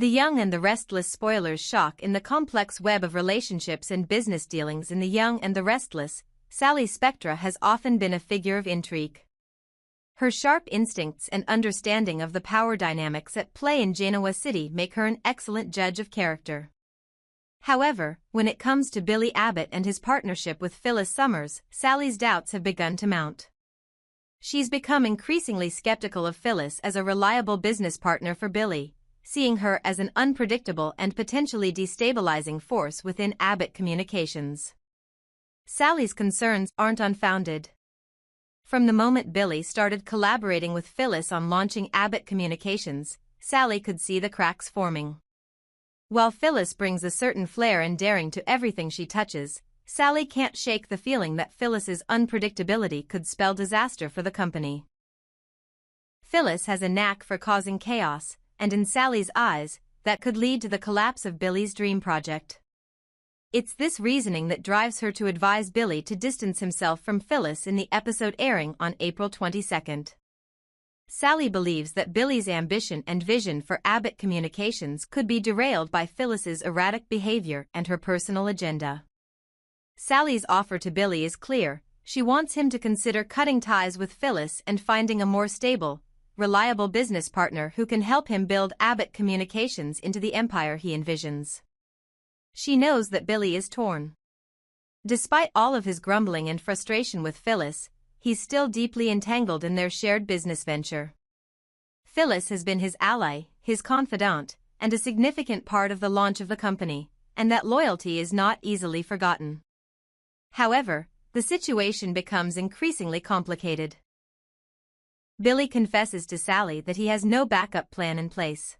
The Young and the Restless spoilers shock in the complex web of relationships and business dealings in The Young and the Restless. Sally Spectra has often been a figure of intrigue. Her sharp instincts and understanding of the power dynamics at play in Genoa City make her an excellent judge of character. However, when it comes to Billy Abbott and his partnership with Phyllis Summers, Sally's doubts have begun to mount. She's become increasingly skeptical of Phyllis as a reliable business partner for Billy, seeing her as an unpredictable and potentially destabilizing force within Abbott Communications. Sally's concerns aren't unfounded. From the moment Billy started collaborating with Phyllis on launching Abbott Communications, Sally could see the cracks forming. While Phyllis brings a certain flair and daring to everything she touches, Sally can't shake the feeling that Phyllis's unpredictability could spell disaster for the company. Phyllis has a knack for causing chaos, and in Sally's eyes, that could lead to the collapse of Billy's dream project. It's this reasoning that drives her to advise Billy to distance himself from Phyllis in the episode airing on April 22. Sally believes that Billy's ambition and vision for Abbott Communications could be derailed by Phyllis's erratic behavior and her personal agenda. Sally's offer to Billy is clear. She wants him to consider cutting ties with Phyllis and finding a more stable, reliable business partner who can help him build Abbott Communications into the empire he envisions. She knows that Billy is torn. Despite all of his grumbling and frustration with Phyllis, he's still deeply entangled in their shared business venture. Phyllis has been his ally, his confidant, and a significant part of the launch of the company, and that loyalty is not easily forgotten. However, the situation becomes increasingly complicated. Billy confesses to Sally that he has no backup plan in place.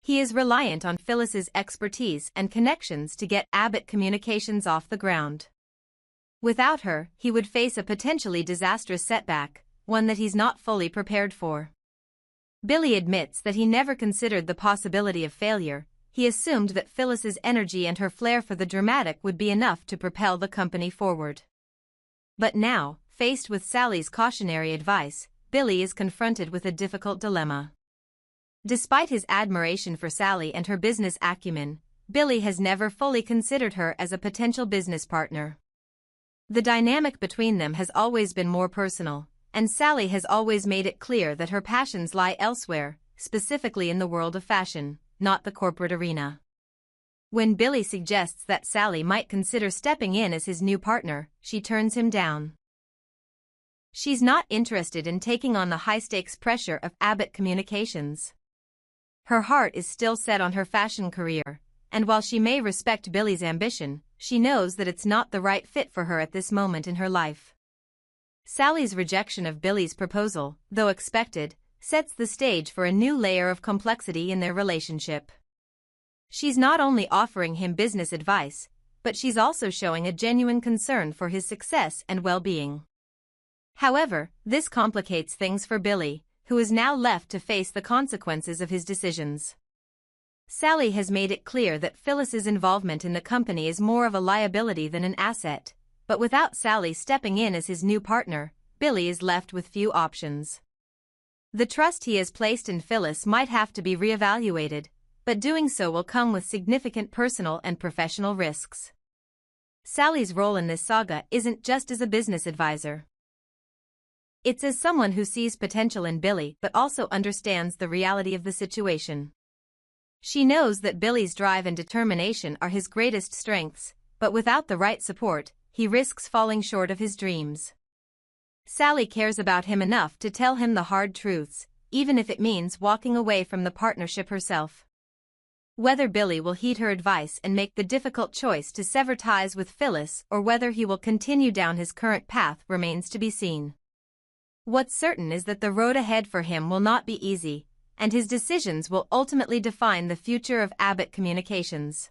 He is reliant on Phyllis's expertise and connections to get Abbott Communications off the ground. Without her, he would face a potentially disastrous setback, one that he's not fully prepared for. Billy admits that he never considered the possibility of failure. He assumed that Phyllis's energy and her flair for the dramatic would be enough to propel the company forward. But now, faced with Sally's cautionary advice, Billy is confronted with a difficult dilemma. Despite his admiration for Sally and her business acumen, Billy has never fully considered her as a potential business partner. The dynamic between them has always been more personal, and Sally has always made it clear that her passions lie elsewhere, specifically in the world of fashion, not the corporate arena. When Billy suggests that Sally might consider stepping in as his new partner, she turns him down. She's not interested in taking on the high-stakes pressure of Abbott Communications. Her heart is still set on her fashion career, and while she may respect Billy's ambition, she knows that it's not the right fit for her at this moment in her life. Sally's rejection of Billy's proposal, though expected, sets the stage for a new layer of complexity in their relationship. She's not only offering him business advice, but she's also showing a genuine concern for his success and well-being. However, this complicates things for Billy, who is now left to face the consequences of his decisions. Sally has made it clear that Phyllis's involvement in the company is more of a liability than an asset, but without Sally stepping in as his new partner, Billy is left with few options. The trust he has placed in Phyllis might have to be reevaluated, but doing so will come with significant personal and professional risks. Sally's role in this saga isn't just as a business advisor. It's as someone who sees potential in Billy but also understands the reality of the situation. She knows that Billy's drive and determination are his greatest strengths, but without the right support, he risks falling short of his dreams. Sally cares about him enough to tell him the hard truths, even if it means walking away from the partnership herself. Whether Billy will heed her advice and make the difficult choice to sever ties with Phyllis or whether he will continue down his current path remains to be seen. What's certain is that the road ahead for him will not be easy, and his decisions will ultimately define the future of Abbott Communications.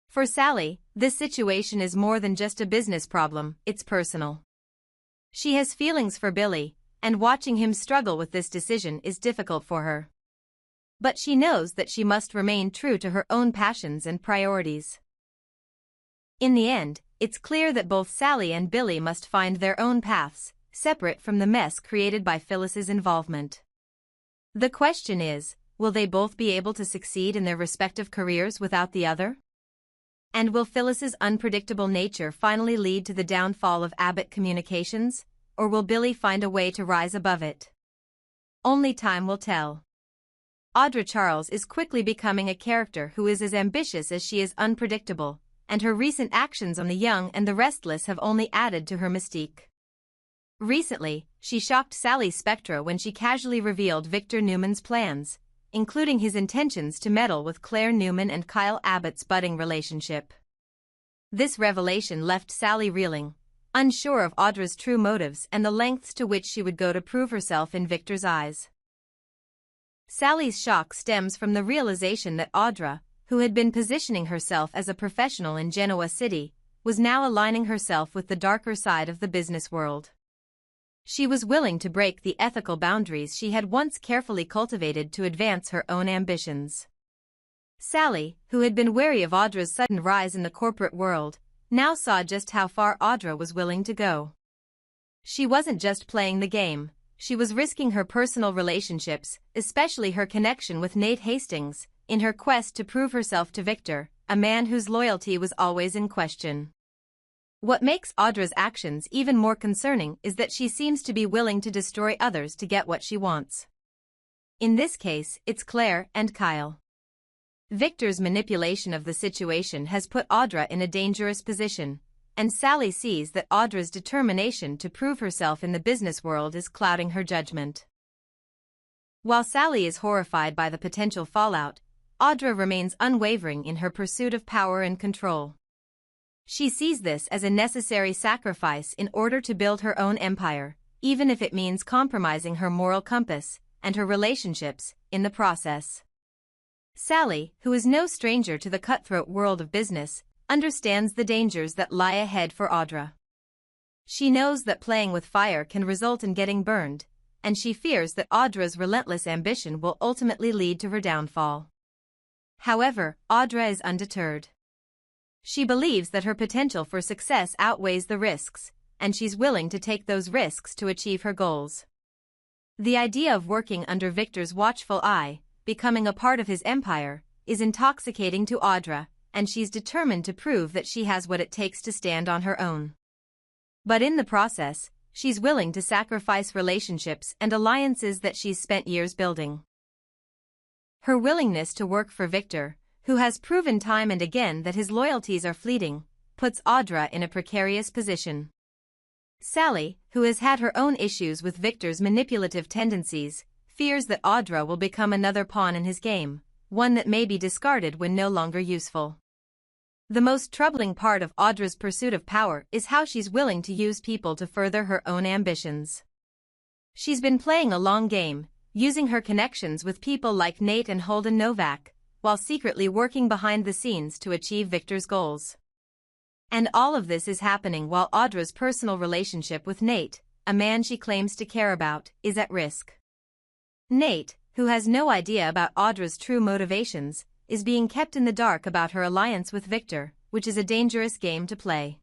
For Sally, this situation is more than just a business problem, it's personal. She has feelings for Billy, and watching him struggle with this decision is difficult for her. But she knows that she must remain true to her own passions and priorities. In the end, it's clear that both Sally and Billy must find their own paths, separate from the mess created by Phyllis's involvement. The question is, will they both be able to succeed in their respective careers without the other? And will Phyllis's unpredictable nature finally lead to the downfall of Abbott Communications, or will Billy find a way to rise above it? Only time will tell. Audra Charles is quickly becoming a character who is as ambitious as she is unpredictable, and her recent actions on The Young and the Restless have only added to her mystique. Recently, she shocked Sally Spectra when she casually revealed Victor Newman's plans, including his intentions to meddle with Claire Newman and Kyle Abbott's budding relationship. This revelation left Sally reeling, unsure of Audra's true motives and the lengths to which she would go to prove herself in Victor's eyes. Sally's shock stems from the realization that Audra, who had been positioning herself as a professional in Genoa City, was now aligning herself with the darker side of the business world. She was willing to break the ethical boundaries she had once carefully cultivated to advance her own ambitions. Sally, who had been wary of Audra's sudden rise in the corporate world, now saw just how far Audra was willing to go. She wasn't just playing the game, she was risking her personal relationships, especially her connection with Nate Hastings, in her quest to prove herself to Victor, a man whose loyalty was always in question. What makes Audra's actions even more concerning is that she seems to be willing to destroy others to get what she wants. In this case, it's Claire and Kyle. Victor's manipulation of the situation has put Audra in a dangerous position, and Sally sees that Audra's determination to prove herself in the business world is clouding her judgment. While Sally is horrified by the potential fallout, Audra remains unwavering in her pursuit of power and control. She sees this as a necessary sacrifice in order to build her own empire, even if it means compromising her moral compass and her relationships in the process. Sally, who is no stranger to the cutthroat world of business, understands the dangers that lie ahead for Audra. She knows that playing with fire can result in getting burned, and she fears that Audra's relentless ambition will ultimately lead to her downfall. However, Audra is undeterred. She believes that her potential for success outweighs the risks, and she's willing to take those risks to achieve her goals. The idea of working under Victor's watchful eye, becoming a part of his empire, is intoxicating to Audra, and she's determined to prove that she has what it takes to stand on her own. But in the process, she's willing to sacrifice relationships and alliances that she's spent years building. Her willingness to work for Victor, who has proven time and again that his loyalties are fleeting, puts Audra in a precarious position. Sally, who has had her own issues with Victor's manipulative tendencies, fears that Audra will become another pawn in his game, one that may be discarded when no longer useful. The most troubling part of Audra's pursuit of power is how she's willing to use people to further her own ambitions. She's been playing a long game, using her connections with people like Nate and Holden Novak, while secretly working behind the scenes to achieve Victor's goals. And all of this is happening while Audra's personal relationship with Nate, a man she claims to care about, is at risk. Nate, who has no idea about Audra's true motivations, is being kept in the dark about her alliance with Victor, which is a dangerous game to play.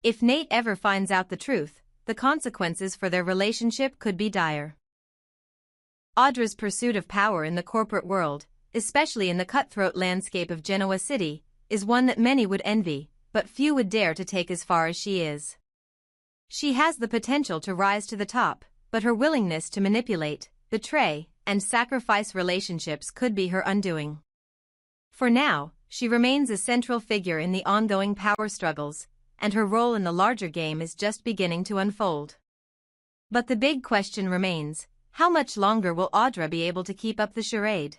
If Nate ever finds out the truth, the consequences for their relationship could be dire. Audra's pursuit of power in the corporate world, especially in the cutthroat landscape of Genoa City, is one that many would envy, but few would dare to take as far as she is. She has the potential to rise to the top, but her willingness to manipulate, betray, and sacrifice relationships could be her undoing. For now, she remains a central figure in the ongoing power struggles, and her role in the larger game is just beginning to unfold. But the big question remains, how much longer will Audra be able to keep up the charade?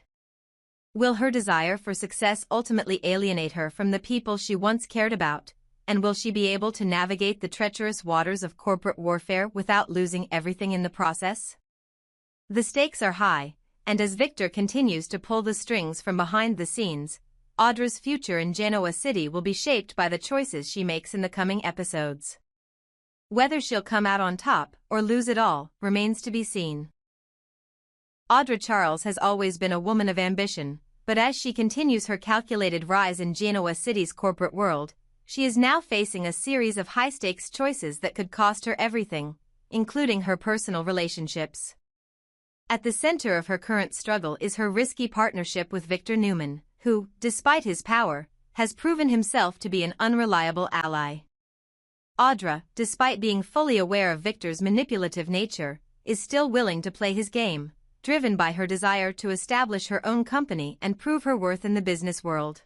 Will her desire for success ultimately alienate her from the people she once cared about, and will she be able to navigate the treacherous waters of corporate warfare without losing everything in the process? The stakes are high, and as Victor continues to pull the strings from behind the scenes, Audra's future in Genoa City will be shaped by the choices she makes in the coming episodes. Whether she'll come out on top or lose it all remains to be seen. Audra Charles has always been a woman of ambition, but as she continues her calculated rise in Genoa City's corporate world, she is now facing a series of high-stakes choices that could cost her everything, including her personal relationships. At the center of her current struggle is her risky partnership with Victor Newman, who, despite his power, has proven himself to be an unreliable ally. Audra, despite being fully aware of Victor's manipulative nature, is still willing to play his game, driven by her desire to establish her own company and prove her worth in the business world.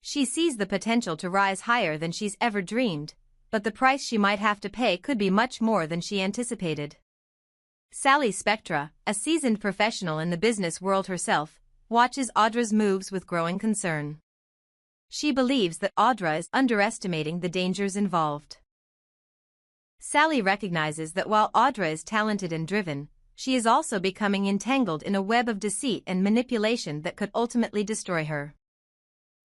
She sees the potential to rise higher than she's ever dreamed, but the price she might have to pay could be much more than she anticipated. Sally Spectra, a seasoned professional in the business world herself, watches Audra's moves with growing concern. She believes that Audra is underestimating the dangers involved. Sally recognizes that while Audra is talented and driven, she is also becoming entangled in a web of deceit and manipulation that could ultimately destroy her.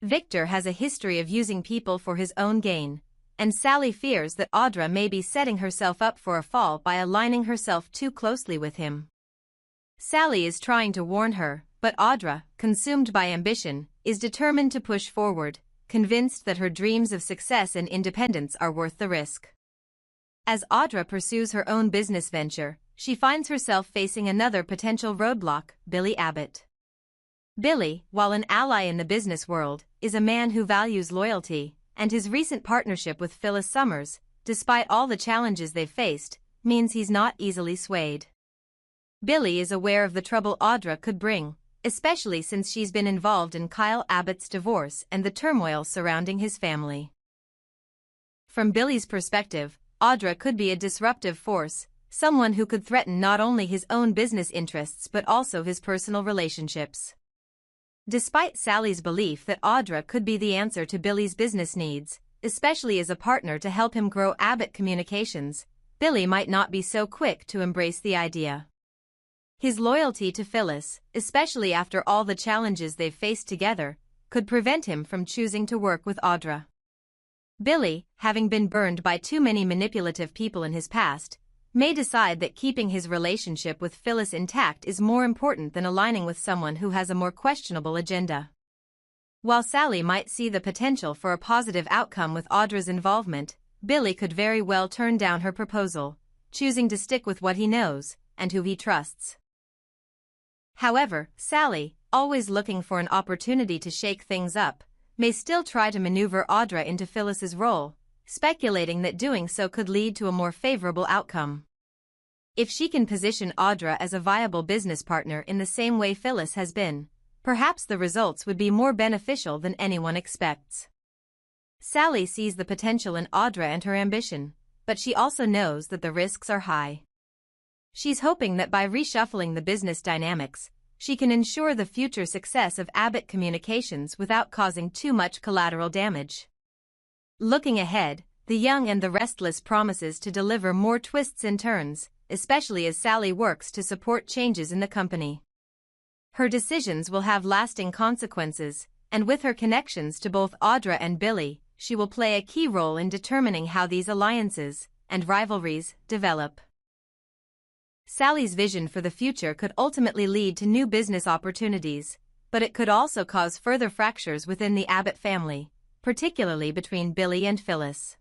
Victor has a history of using people for his own gain, and Sally fears that Audra may be setting herself up for a fall by aligning herself too closely with him. Sally is trying to warn her, but Audra, consumed by ambition, is determined to push forward, convinced that her dreams of success and independence are worth the risk. As Audra pursues her own business venture, she finds herself facing another potential roadblock, Billy Abbott. Billy, while an ally in the business world, is a man who values loyalty, and his recent partnership with Phyllis Summers, despite all the challenges they've faced, means he's not easily swayed. Billy is aware of the trouble Audra could bring, especially since she's been involved in Kyle Abbott's divorce and the turmoil surrounding his family. From Billy's perspective, Audra could be a disruptive force, someone who could threaten not only his own business interests but also his personal relationships. Despite Sally's belief that Audra could be the answer to Billy's business needs, especially as a partner to help him grow Abbott Communications, Billy might not be so quick to embrace the idea. His loyalty to Phyllis, especially after all the challenges they've faced together, could prevent him from choosing to work with Audra. Billy, having been burned by too many manipulative people in his past, may decide that keeping his relationship with Phyllis intact is more important than aligning with someone who has a more questionable agenda. While Sally might see the potential for a positive outcome with Audra's involvement, Billy could very well turn down her proposal, choosing to stick with what he knows and who he trusts. However, Sally, always looking for an opportunity to shake things up, may still try to maneuver Audra into Phyllis's role, speculating that doing so could lead to a more favorable outcome. If she can position Audra as a viable business partner in the same way Phyllis has been, perhaps the results would be more beneficial than anyone expects. Sally sees the potential in Audra and her ambition, but she also knows that the risks are high. She's hoping that by reshuffling the business dynamics, she can ensure the future success of Abbott Communications without causing too much collateral damage. Looking ahead, The Young and the Restless promises to deliver more twists and turns, especially as Sally works to support changes in the company. Her decisions will have lasting consequences, and with her connections to both Audra and Billy, she will play a key role in determining how these alliances and rivalries develop. Sally's vision for the future could ultimately lead to new business opportunities, but it could also cause further fractures within the Abbott family, particularly between Billy and Phyllis.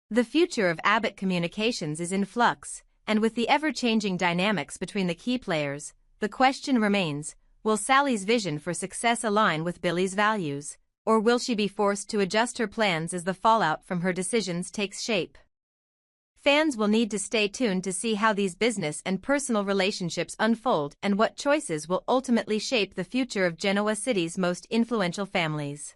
The future of Abbott Communications is in flux, and with the ever-changing dynamics between the key players, the question remains, will Sally's vision for success align with Billy's values, or will she be forced to adjust her plans as the fallout from her decisions takes shape? Fans will need to stay tuned to see how these business and personal relationships unfold and what choices will ultimately shape the future of Genoa City's most influential families.